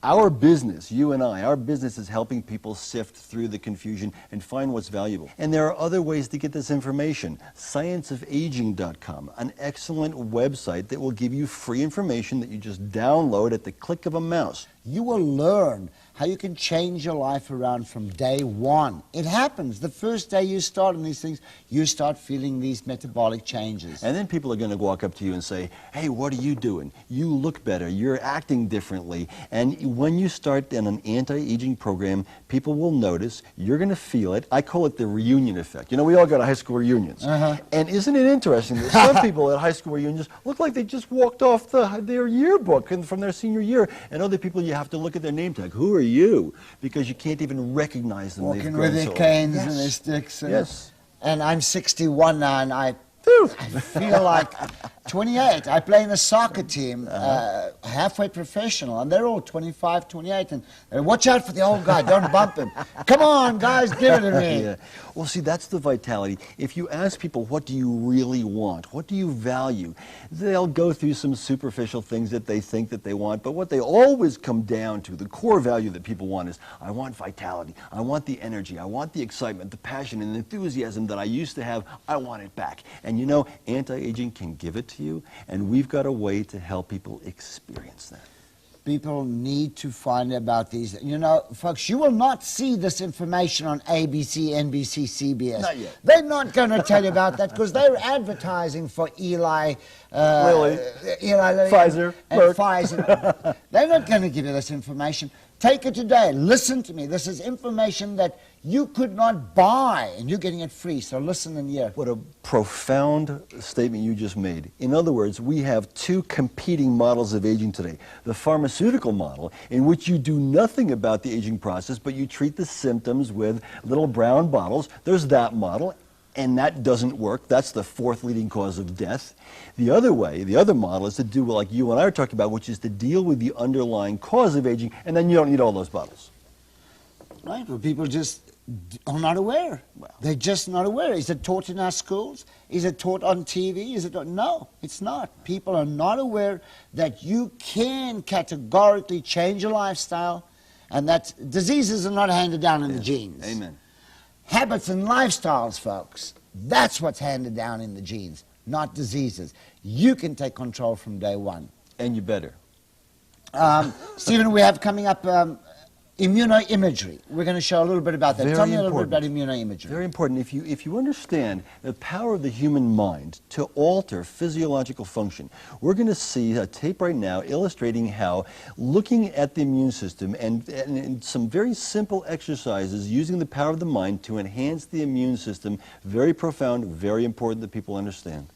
our business, you and I, our business is helping people sift through the confusion and find what's valuable. And there are other ways to get this information. Scienceofaging.com, an excellent website that will give you free information that you just download at the click of a mouse. You will learn how you can change your life around from day one. It happens. The first day you start on these things, you start feeling these metabolic changes. And then people are going to walk up to you and say, hey, what are you doing? You look better. You're acting differently. And when you start in an anti-aging program, people will notice. You're going to feel it. I call it the reunion effect. You know, we all go to high school reunions. And isn't it interesting that some people at high school reunions look like they just walked off their yearbook from their senior year, and other people, you have to look at their name tag. Who are you? Because you can't even recognize them. Walking with their canes and their sticks. And I'm 61 now, and I feel like 28. I play in a soccer team, halfway professional, and they're all 25, 28. And watch out for the old guy, don't bump him. Come on, guys, give it to me. Well, see, that's the vitality. If you ask people, what do you really want? What do you value? They'll go through some superficial things that they think that they want, but what they always come down to, the core value that people want is, I want vitality. I want the energy. I want the excitement, the passion, and enthusiasm that I used to have. I want it back. And you know, anti-aging can give it to you, and we've got a way to help people experience that. People need to find about these. You know, folks, you will not see this information on ABC, NBC, CBS. Not yet. They're not going to tell you about that because they're advertising for Eli Lilly, Pfizer, and Merck. Pfizer. They're not going to give you this information. Take it today. Listen to me. This is information that you could not buy, and you're getting it free, so listen and hear. What a profound statement you just made. In other words, we have two competing models of aging today. The pharmaceutical model, in which you do nothing about the aging process, but you treat the symptoms with little brown bottles. There's that model, and that doesn't work. That's the fourth leading cause of death. The other way, the other model, is to do like you and I are talking about, which is to deal with the underlying cause of aging, and then you don't need all those bottles. Right, well, people just are not aware. Well, they're just not aware. Is it taught in our schools? Is it taught on TV? Is it taught? No, it's not. People are not aware that you can categorically change your lifestyle, and that diseases are not handed down in the genes. Amen. Habits and lifestyles, folks, that's what's handed down in the genes, not diseases. You can take control from day one. And you better. Stephen, we have coming up immunoimagery. We're going to show a little bit about that. Very Tell me a little bit important. about immunoimagery. Very important. If you understand the power of the human mind to alter physiological function, we're going to see a tape right now illustrating how looking at the immune system and some very simple exercises using the power of the mind to enhance the immune system, very profound, very important that people understand.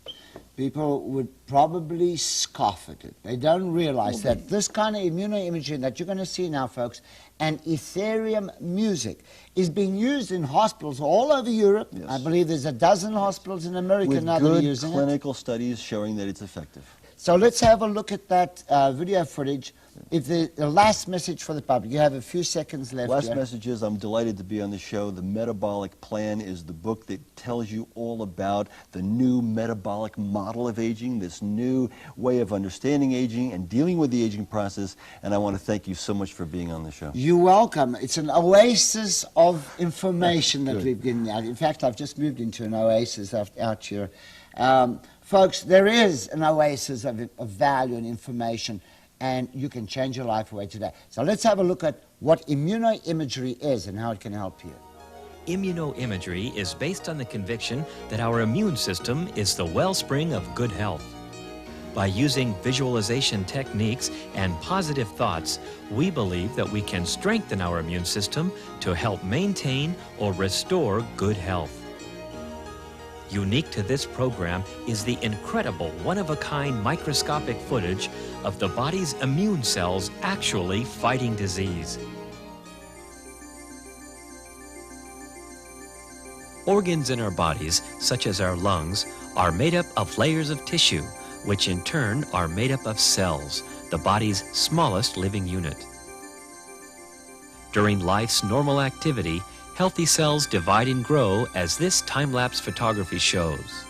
People would probably scoff at it. They don't realize that this kind of immunoimagery that you're going to see now, folks, and Ethereum music is being used in hospitals all over Europe. Yes. I believe there's a dozen hospitals in America now that are using With good clinical studies showing that it's effective. So let's have a look at that video footage. If the last message for the public, you have a few seconds left. Last message is, I'm delighted to be on the show. The Metabolic Plan is the book that tells you all about the new metabolic model of aging, this new way of understanding aging and dealing with the aging process. And I want to thank you so much for being on the show. You're welcome. It's an oasis of information that we've given out. In fact, I've just moved into an oasis out here. Folks, there is an oasis of value and information, and you can change your life away today. So let's have a look at what immunoimagery is and how it can help you. Immunoimagery is based on the conviction that our immune system is the wellspring of good health. By using visualization techniques and positive thoughts, we believe that we can strengthen our immune system to help maintain or restore good health. Unique to this program is the incredible one-of-a-kind microscopic footage of the body's immune cells actually fighting disease. Organs in our bodies, such as our lungs, are made up of layers of tissue, which in turn are made up of cells, the body's smallest living unit. During life's normal activity, healthy cells divide and grow as this time-lapse photography shows.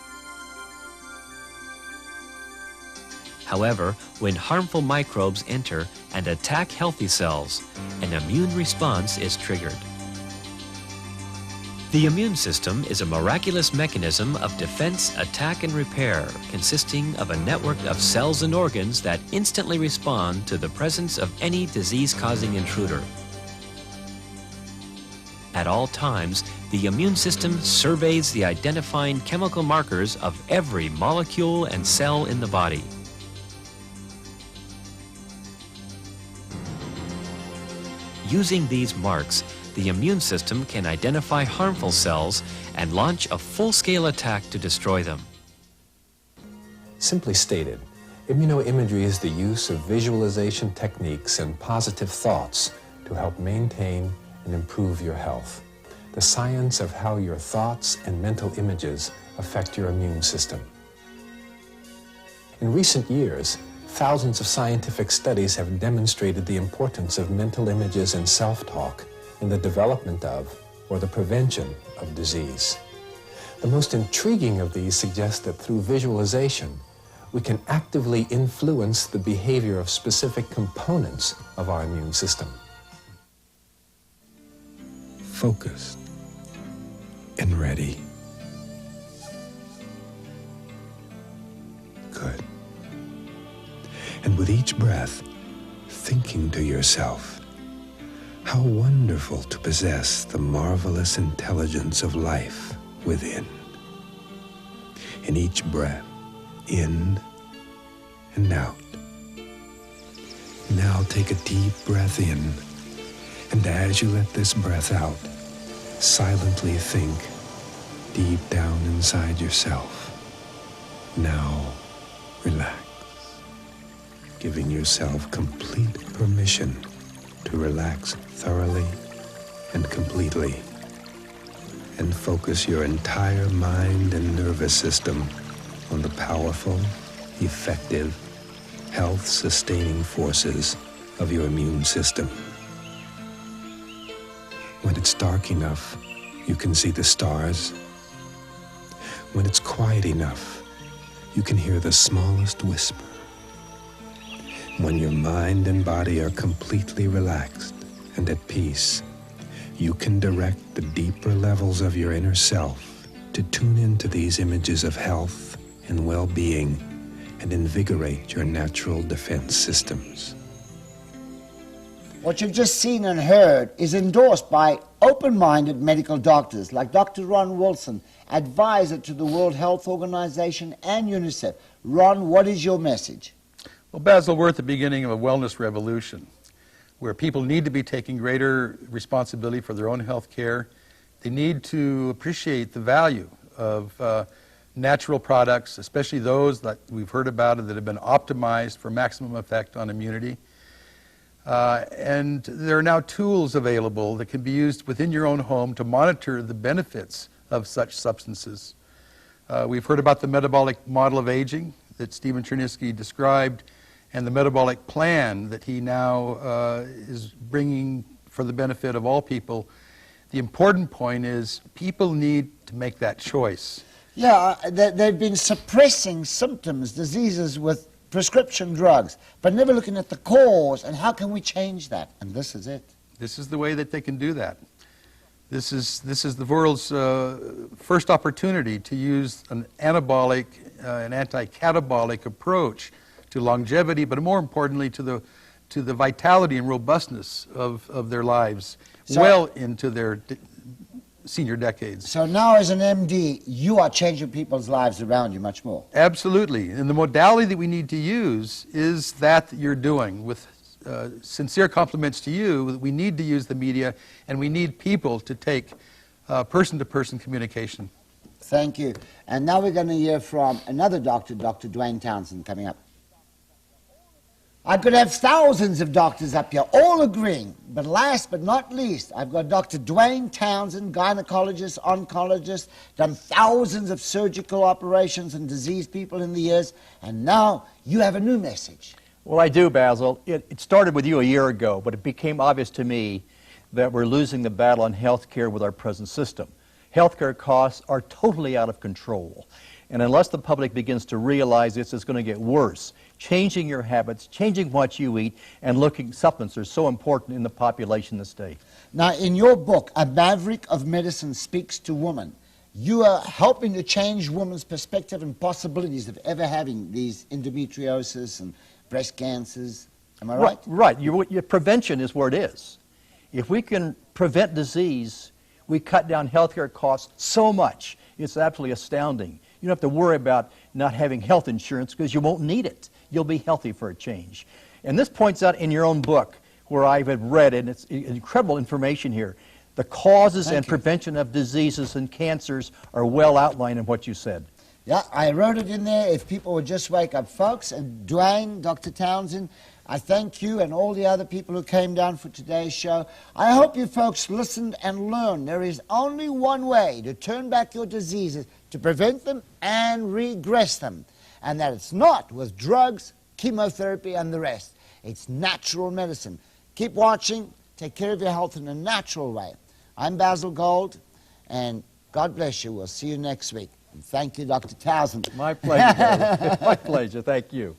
However, when harmful microbes enter and attack healthy cells, an immune response is triggered. The immune system is a miraculous mechanism of defense, attack, and repair, consisting of a network of cells and organs that instantly respond to the presence of any disease-causing intruder. At all times, the immune system surveys the identifying chemical markers of every molecule and cell in the body. Using these marks, the immune system can identify harmful cells and launch a full-scale attack to destroy them. Simply stated, immunoimagery is the use of visualization techniques and positive thoughts to help maintain and improve your health. The science of how your thoughts and mental images affect your immune system. In recent years, thousands of scientific studies have demonstrated the importance of mental images and self-talk in the development of or the prevention of disease. The most intriguing of these suggest that through visualization, we can actively influence the behavior of specific components of our immune system. Focused and ready. Good. And with each breath, thinking to yourself, how wonderful to possess the marvelous intelligence of life within. In each breath, in and out. Now take a deep breath in, and as you let this breath out, silently think deep down inside yourself. Now, relax, giving yourself complete permission to relax thoroughly and completely, and focus your entire mind and nervous system on the powerful, effective, health-sustaining forces of your immune system. When it's dark enough, you can see the stars. When it's quiet enough, you can hear the smallest whisper. When your mind and body are completely relaxed and at peace, you can direct the deeper levels of your inner self to tune into these images of health and well-being and invigorate your natural defense systems. What you've just seen and heard is endorsed by open-minded medical doctors like Dr. Ron Wilson, advisor to the World Health Organization and UNICEF. Ron, what is your message? Well, Basil, we're at the beginning of a wellness revolution where people need to be taking greater responsibility for their own health care. They need to appreciate the value of natural products, especially those that we've heard about that have been optimized for maximum effect on immunity. And there are now tools available that can be used within your own home to monitor the benefits of such substances. We've heard about the metabolic model of aging that Stephen Chernisky described, and the metabolic plan that he now is bringing for the benefit of all people. The important point is people need to make that choice. Yeah, they've been suppressing symptoms, diseases with prescription drugs, but never looking at the cause and how can we change that? And this is it. This is the way that they can do that. This is the world's first opportunity to use an anabolic, an anti-catabolic approach to longevity, but more importantly to the vitality and robustness of their lives, so, well into their senior decades. So now as an MD, you are changing people's lives around you much more. Absolutely. And the modality that we need to use is that you're doing. With sincere compliments to you, we need to use the media and we need people to take person-to-person communication. Thank you. And now we're going to hear from another doctor, Dr. Dwayne Townsend, coming up. I could have thousands of doctors up here, all agreeing. But last but not least, I've got Dr. Dwayne Townsend, gynecologist, oncologist, done thousands of surgical operations and diseased people in the years. And now you have a new message. Well, I do, Basil. It started with you a year ago, but it became obvious to me that we're losing the battle on health care with our present system. Healthcare costs are totally out of control. And unless the public begins to realize this, it's going to get worse. changing your habits, changing what you eat, and looking. Supplements are so important in the population this day. Now, in your book, A Maverick of Medicine Speaks to Women, you are helping to change women's perspective and possibilities of ever having these endometriosis and breast cancers. Am I right? Right. Your prevention is where it is. If we can prevent disease, we cut down healthcare costs so much. It's absolutely astounding. You don't have to worry about not having health insurance because you won't need it. You'll be healthy for a change. And this points out in your own book, where I've read it, and it's incredible information here. The causes and prevention of diseases and cancers are well outlined in what you said. Yeah, I wrote it in there. If people would just wake up, folks. And Dwayne, Dr. Townsend, I thank you and all the other people who came down for today's show. I hope you folks listened and learned. There is only one way to turn back your diseases, to prevent them and regress them. And that it's not with drugs, chemotherapy, and the rest. It's natural medicine. Keep watching. Take care of your health in a natural way. I'm Basil Gold, and God bless you. We'll see you next week. And thank you, Dr. Townsend. My pleasure, David. My pleasure. Thank you.